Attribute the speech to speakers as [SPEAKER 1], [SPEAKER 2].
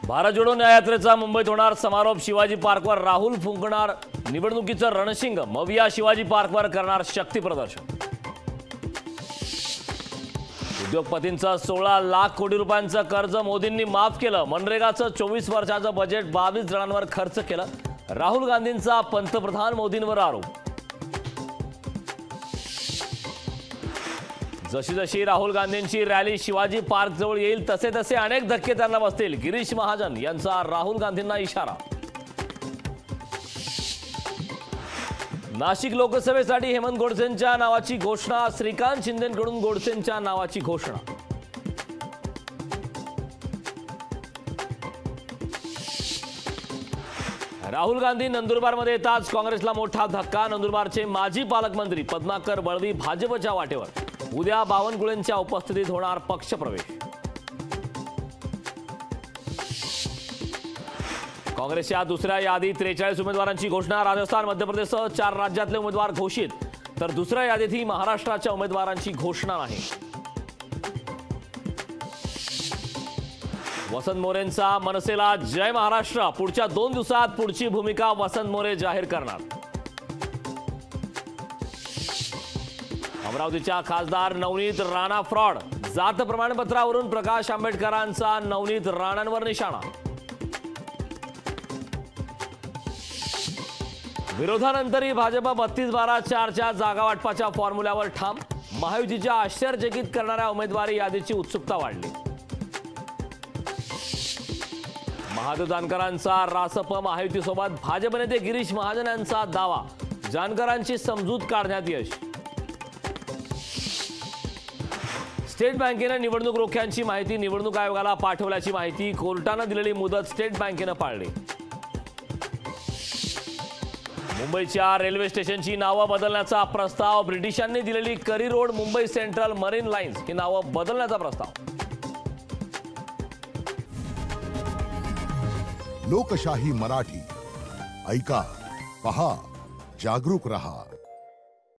[SPEAKER 1] भारत जोडो न्याययात्रेचा मुंबईत होणार समारोप। शिवाजी पार्कवर राहुल फुंकणार निवडणुकीचं रणशिंग। मविया शिवाजी पार्कवर करणार शक्ती प्रदर्शन। उद्योगपतींचं 16 लाख कोटी रुपयांचं कर्ज मोदींनी माफ केलं। मनरेगाचं 24 वर्षाचं बजेट 22 जणांवर खर्च केलं। राहुल गांधींचा पंतप्रधान मोदींवर आरोप। जशी जशी राहुल गांधींची रॅली शिवाजी पार्क जवळ येईल तसे तसे अनेक धक्के त्यांना बसतील। गिरीश महाजन यांचा राहुल गांधींना इशारा। नाशिक लोकसभेसाठी हेमंत गोडसेंच्या नावाची घोषणा। श्रीकांत शिंदेंकडून गोडसेंच्या नावाची घोषणा। राहुल गांधी नंदुरबारमध्ये येताच काँग्रेसला मोठा धक्का। नंदुरबारचे माजी पालकमंत्री पद्माकर बळवी भाजपच्या वाटेवर। उद्या बावनकुळेंच्या उपस्थितीत होणार पक्षप्रवेश। काँग्रेसच्या दुसऱ्या यादीत 43 उमेदवारांची घोषणा। राजस्थान मध्य प्रदेशसह 4 राज्यातले उमेदवार घोषित, तर दुसऱ्या यादीतही महाराष्ट्राच्या उमेदवारांची घोषणा नाही। वसंत मोरेंचा मनसेला जय महाराष्ट्र। पुढच्या 2 दिवसात पुढची भूमिका वसंत मोरे जाहीर करणार। अमरावतीच्या खासदार नवनीत राणा फ्रॉड। जात प्रमाणपत्रावरून प्रकाश आंबेडकरांचा नवनीत राणांवर निशाणा। विरोधानंतरही भाजप 32-12-4च्या जागा वाटपाच्या फॉर्म्युल्यावर ठाम। महायुतीच्या आश्चर्यचकित करणाऱ्या उमेदवारी यादीची उत्सुकता वाढली। महादेव जानकरांचा रासप महायुतीसोबत। भाजप नेते गिरीश महाजन यांचा दावा। जानकरांची समजूत काढण्यात यश। स्टेट बँकेने निवडणूक रोख्यांची माहिती निवडणूक आयोगाला पाठवल्याची माहिती। कोर्टाने दिलेली मुदत स्टेट बँकेने पाळली। मुंबईच्या रेल्वे स्टेशनची नावं बदलण्याचा प्रस्ताव। ब्रिटिशांनी दिलेली करी रोड मुंबई सेंट्रल मरीन लाईन्स ही नावं बदलण्याचा प्रस्ताव।
[SPEAKER 2] लोकशाही मराठी ऐका, पहा, जागरूक रहा।